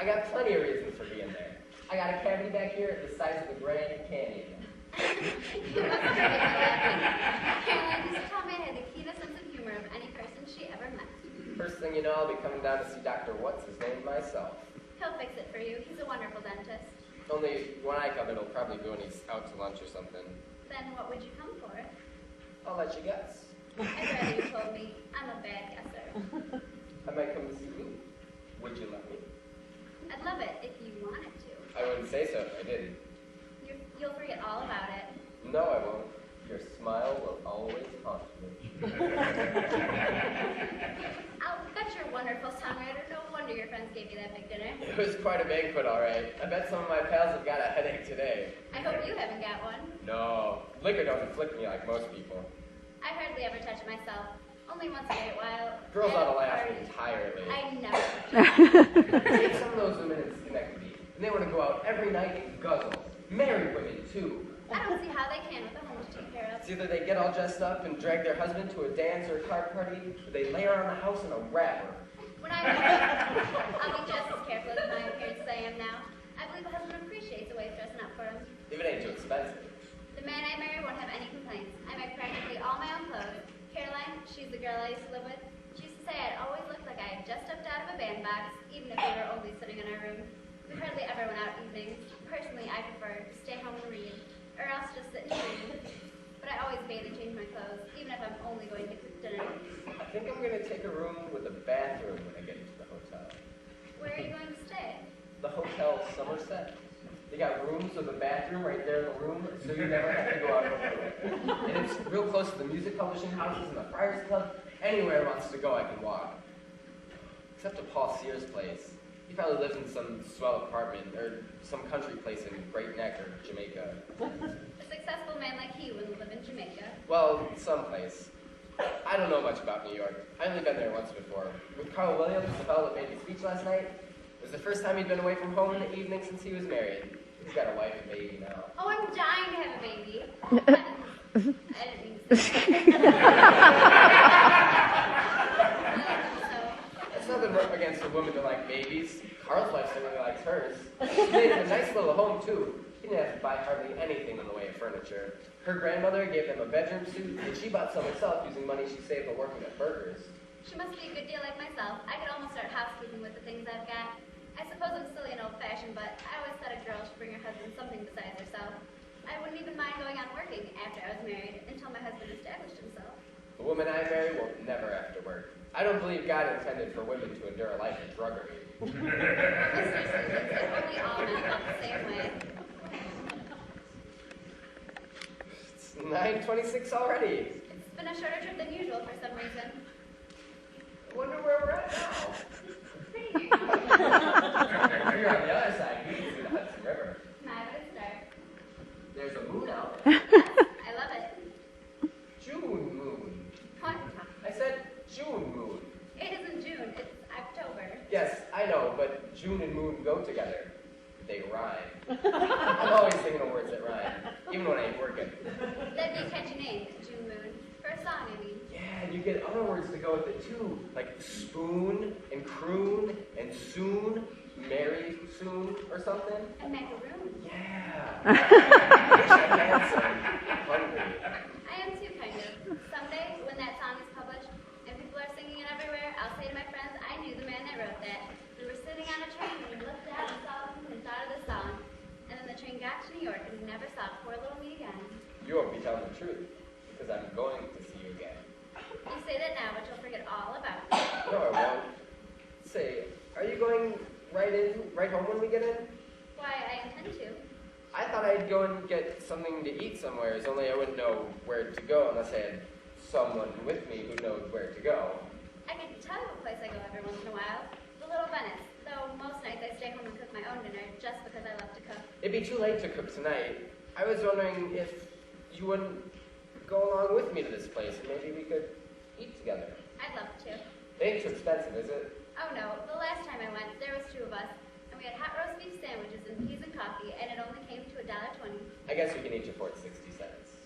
I got plenty of reasons for being there. I got a cavity back here the size of the Grand Canyon. Caroline used to tell me I had the keenest sense of humor of any person she ever met. First thing you know, I'll be coming down to see Dr. What's-His-Name myself. He'll fix it for you. He's a wonderful dentist. Only when I come, it'll probably be when he's out to lunch or something. Then what would you come for? I'll let you guess. I'd rather you told me. I'm a bad guesser. I might come to see you. Would you let me? I'd love it if you wanted to. I wouldn't say so if I didn't. You'll forget all about it. No, I won't. Your smile will always haunt me. I'll bet you're a wonderful songwriter. No wonder your friends gave you that big dinner. It was quite a banquet, all right. I bet some of my pals have got a headache today. I hope you haven't got one. No, liquor don't afflict me like most people. I hardly ever touch it myself. Only once in a great while. Girls ought to laugh parties. entirely. I never touch it. Take some of those women in Schenectady, and they want to go out every night and guzzle. Married women, too. I don't see how they can with a home to take care of. It's either they get all dressed up and drag their husband to a dance or a card party, or they lay around the house in a wrapper. When I'm married, I'll be just as careful with my appearance as I am now. I believe a husband appreciates the way it's dressing up for him. If it ain't too expensive. The man I marry won't have any complaints. I make practically all my own clothes. Caroline, she's the girl I used to live with. She used to say I'd always look like I had just stepped out of a bandbox, even if we were only sitting in our room. We hardly ever went out evenings. Personally, I prefer to stay home and read, or else just sit and dream. But I always bathe and change my clothes, even if I'm only going to cook dinner. I think I'm going to take a room with a bathroom when I get into the hotel. Where are you going to stay? The Hotel Somerset. They got rooms with a bathroom right there in the room, so you never have to go out of the room. And it's real close to the music publishing houses and the Friars Club. Anywhere wants to go, I can walk. Except to Paul Sears' place. He probably lives in some swell apartment, or some country place in Great Neck or Jamaica. A successful man like he wouldn't live in Jamaica. Well, someplace. I don't know much about New York. I've only been there once before. With Carl Williams, the fellow that made the speech last night. It was the first time he'd been away from home in the evening since he was married. He's got a wife and baby now. Oh, I'm dying to have a baby. I didn't mean to say That's nothing against a woman to like babies. Carl's wife certainly likes hers. She made him a nice little home, too. He didn't have to buy hardly anything in the way of furniture. Her grandmother gave them a bedroom suit, and she bought some herself using money she saved while working at Burgers. She must be a good deal like myself. I could almost start housekeeping with the things I've got. I suppose I'm silly and old-fashioned, but I always thought a girl should bring her husband something besides herself. I wouldn't even mind going on working after I was married until my husband established himself. The woman I marry will never have to work. I don't believe God intended for women to endure a life of druggery. Seriously, we all men felt the same way. It's 9:26 already. It's been a shorter trip than usual for some reason. I wonder where we're at now. You're on the other side. You can see the Hudson River. My, but it's dark. There's a moon out. I love it. June moon. What? I said June moon. It isn't June, it's October. Yes, I know, but June and moon go together. They rhyme. I'm always thinking of words that rhyme, even when I ain't working. That'd be a catchy name, June Moon. For a song, I mean. Yeah, and you get other words to go with it too, like spoon and croon and soon, marry soon or something. And macaroon. Yeah. I'm handsome, hungry. I am too, kind of. Someday, when that song is published, and people are singing it everywhere, I'll say to my friends, I knew the man that wrote that. We were sitting on a train, and we looked out and saw him and thought of the song. And then the train got to New York, and we never saw poor little me again. You won't be telling the truth, because I'm going to see you again. You say that now, but you'll forget all about it. No, I won't. Say, are you going right home when we get in? Why, I intend to. I thought I'd go and get something to eat somewhere, only I wouldn't know where to go unless I had someone with me who knows where to go. I could tell you a place I go every once in a while. The Little Venice. Though most nights I stay home and cook my own dinner just because I love to cook. It'd be too late to cook tonight. I was wondering if you wouldn't go along with me to this place and maybe we could eat together. I'd love to. It ain't too expensive, is it? Oh no, the last time I went, there was 2 of us, and we had hot roast beef sandwiches and peas and coffee, and it only came to $1.20. I guess we can each afford 60 cents.